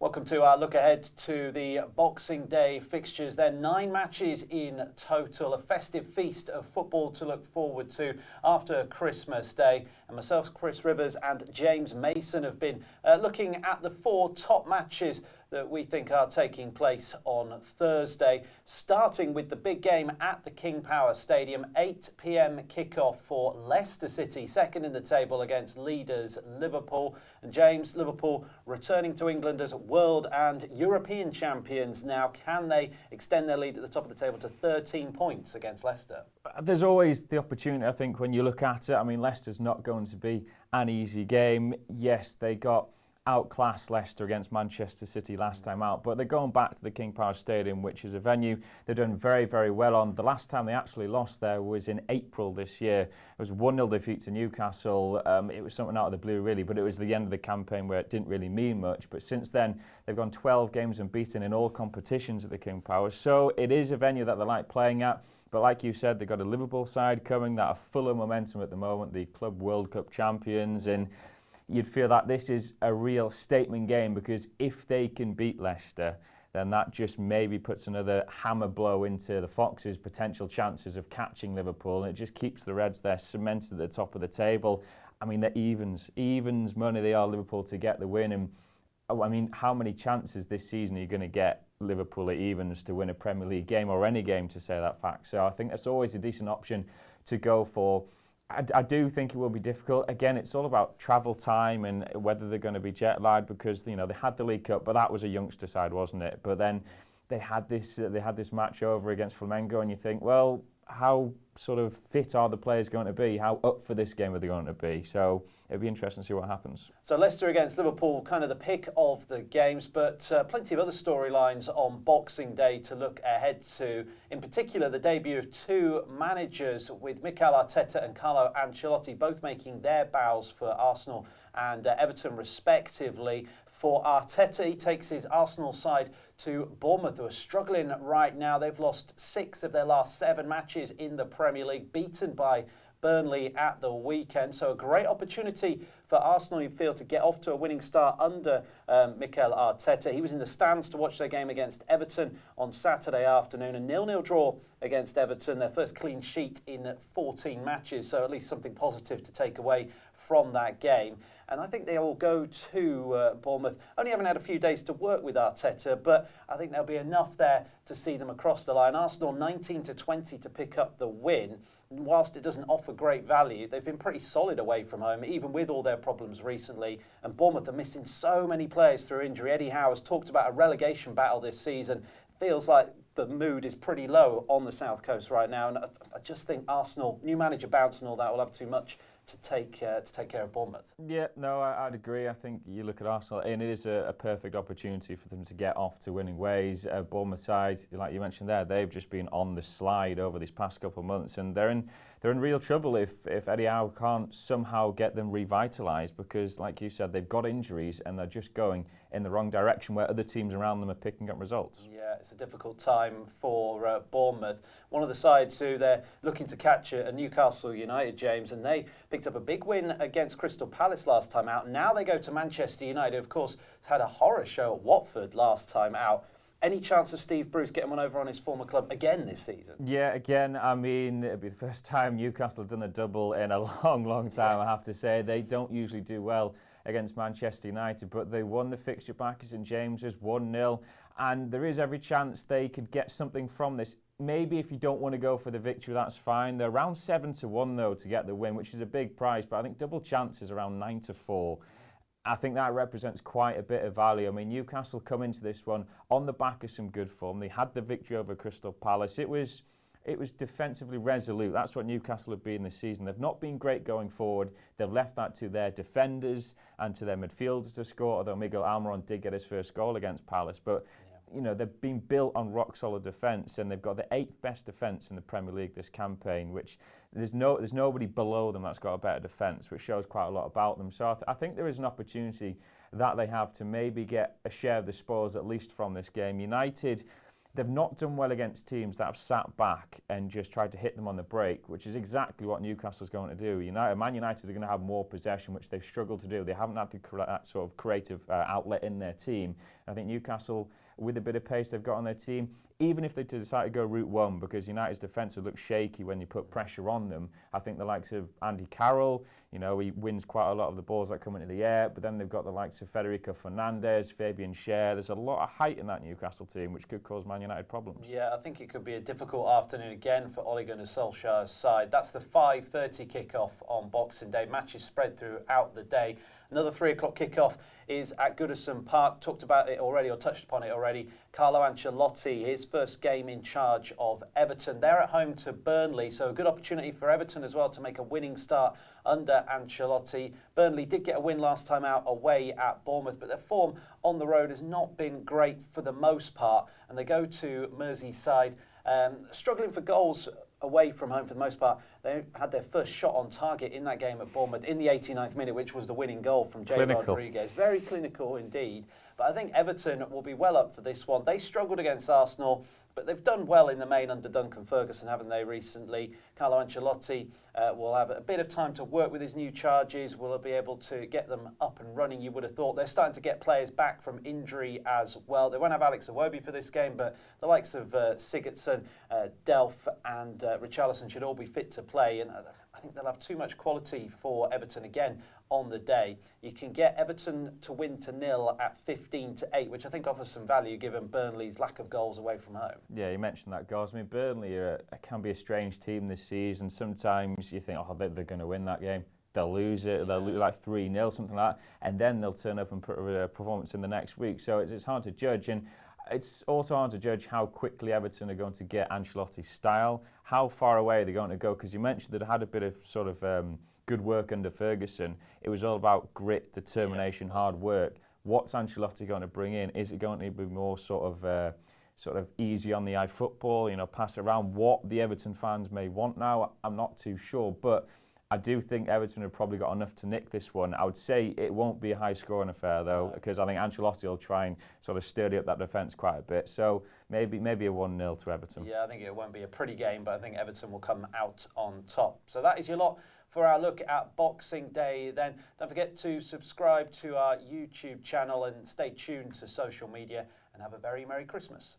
Welcome to our look ahead to the Boxing Day fixtures. There are 9 matches in total, a festive feast of football to look forward to after Christmas Day. And myself, Chris Rivers and James Mason have been looking at the 4 top matches that we think are taking place on Thursday, starting with the big game at the King Power Stadium, 8 p.m. kickoff for Leicester City, second in the table against leaders Liverpool. And James, Liverpool returning to England as world and European champions now. Can they extend their lead at the top of the table to 13 points against Leicester? There's always the opportunity, I think, when you look at it. I mean, Leicester's not going to be an easy game. Yes, they got outclassed Leicester against Manchester City last time out, but they're going back to the King Power Stadium, which is a venue they've done very, very well on. The last time they actually lost there was in April this year. It was a 1-0 defeat to Newcastle. It was something out of the blue, really, but it was the end of the campaign where it didn't really mean much. But since then, they've gone 12 games unbeaten in all competitions at the King Power. So it is a venue that they like playing at. But like you said, they've got a Liverpool side coming that are full of momentum at the moment, the Club World Cup champions, and you'd feel that this is a real statement game, because if they can beat Leicester, then that just maybe puts another hammer blow into the Foxes' potential chances of catching Liverpool, and it just keeps the Reds there cemented at the top of the table. I mean, they're evens money they are, Liverpool, to get the win. And I mean, how many chances this season are you going to get Liverpool at evens to win a Premier League game, or any game, to say that fact? So I think that's always a decent option to go for. I do think it will be difficult. Again, it's all about travel time and whether they're going to be jet lagged, because they had the League Cup, but that was a youngster side, wasn't it? But then they had this match over against Flamengo, and you think, well, how sort of fit are the players going to be? How up for this game are they going to be? So it'll be interesting to see what happens. So Leicester against Liverpool, kind of the pick of the games, but plenty of other storylines on Boxing Day to look ahead to. In particular, the debut of 2 managers, with Mikel Arteta and Carlo Ancelotti both making their bows for Arsenal and Everton respectively. For Arteta, he takes his Arsenal side to Bournemouth, who are struggling right now. They've lost 6 of their last 7 matches in the Premier League, beaten by Burnley at the weekend. So a great opportunity for Arsenal, you feel, to get off to a winning start under Mikel Arteta. He was in the stands to watch their game against Everton on Saturday afternoon. A 0-0 draw against Everton, their first clean sheet in 14 matches. So at least something positive to take away from that game. And I think they will go to Bournemouth. Only having had a few days to work with Arteta, but I think there'll be enough there to see them across the line. Arsenal 19-20 to pick up the win. Whilst it doesn't offer great value, they've been pretty solid away from home, even with all their problems recently. And Bournemouth are missing so many players through injury. Eddie Howe has talked about a relegation battle this season. Feels like the mood is pretty low on the South Coast right now. And I just think Arsenal, new manager bounce and all that, will have too much to take care of Bournemouth. Yeah, no, I'd agree. I think you look at Arsenal, and it is a perfect opportunity for them to get off to winning ways. Bournemouth side, like you mentioned there, they've just been on the slide over these past couple of months, and they're in real trouble if Eddie Howe can't somehow get them revitalised, because, like you said, they've got injuries and they're just going in the wrong direction where other teams around them are picking up results. Yeah, it's a difficult time for Bournemouth. One of the sides who they're looking to catch a Newcastle United, James, and they picked up a big win against Crystal Palace last time out. Now they go to Manchester United, who, of course, had a horror show at Watford last time out. Any chance of Steve Bruce getting one over on his former club again this season? Yeah, again, I mean, it'll be the first time Newcastle have done a double in a long, long time, I have to say. They don't usually do well against Manchester United, but they won the fixture back at St James's 1-0, and there is every chance they could get something from this. Maybe if you don't want to go for the victory, that's fine. They're around 7-1 though to get the win, which is a big price, but I think double chances around 9-4. I think that represents quite a bit of value. I mean, Newcastle come into this one on the back of some good form. They had the victory over Crystal Palace. It was defensively resolute. That's what Newcastle have been this season. They've not been great going forward. They've left that to their defenders and to their midfielders to score, although Miguel Almiron did get his first goal against Palace. But they've been built on rock-solid defence, and they've got the 8th best defence in the Premier League this campaign, which there's nobody below them that's got a better defence, which shows quite a lot about them. So I think there is an opportunity that they have to maybe get a share of the spoils, at least from this game. United, they've not done well against teams that have sat back and just tried to hit them on the break, which is exactly what Newcastle's going to do. Man United are going to have more possession, which they've struggled to do. They haven't had that sort of creative outlet in their team. I think Newcastle, with a bit of pace they've got on their team, even if they decide to go route one, because United's defence will look shaky when you put pressure on them. I think the likes of Andy Carroll, he wins quite a lot of the balls that come into the air, but then they've got the likes of Federico Fernandez, Fabian Schär. There's a lot of height in that Newcastle team, which could cause Man United problems. Yeah, I think it could be a difficult afternoon again for Ole Gunnar Solskjaer's side. That's the 5:30 kickoff on Boxing Day. Matches spread throughout the day. Another 3 o'clock kickoff is at Goodison Park. Talked about it already, or touched upon it already. Carlo Ancelotti, his first game in charge of Everton. They're at home to Burnley, so a good opportunity for Everton as well to make a winning start under Ancelotti. Burnley did get a win last time out away at Bournemouth, but their form on the road has not been great for the most part, and they go to Merseyside, struggling for goals away from home for the most part. They had their first shot on target in that game at Bournemouth in the 89th minute, which was the winning goal from Jay Rodriguez. Very clinical indeed. But I think Everton will be well up for this one. They struggled against Arsenal, but they've done well in the main under Duncan Ferguson, haven't they, recently? Carlo Ancelotti will have a bit of time to work with his new charges. Will be able to get them up and running, you would have thought. They're starting to get players back from injury as well. They won't have Alex Iwobi for this game, but the likes of Sigurdsson, Delph and Richarlison should all be fit to play. And I think they'll have too much quality for Everton again on the day. You can get Everton to win to 0 at 15-8, which I think offers some value given Burnley's lack of goals away from home. Yeah, you mentioned that, goals. I mean, Burnley can be a strange team this season. Sometimes you think, they're going to win that game. They'll lose it. They'll lose like 3-0, something like that, and then they'll turn up and put a performance in the next week. So it's hard to judge, and it's also hard to judge how quickly Everton are going to get Ancelotti's style. How far away are they going to go? Because you mentioned that they had a bit of sort of good work under Ferguson. It was all about grit, determination, hard work. What's Ancelotti going to bring in? Is it going to be more sort of easy on the eye football, pass around? What the Everton fans may want now, I'm not too sure, but I do think Everton have probably got enough to nick this one. I would say it won't be a high-scoring affair, though, because I think Ancelotti will try and sort of sturdy up that defence quite a bit. So maybe a 1-0 to Everton. Yeah, I think it won't be a pretty game, but I think Everton will come out on top. So that is your lot for our look at Boxing Day. Then don't forget to subscribe to our YouTube channel and stay tuned to social media, and have a very Merry Christmas.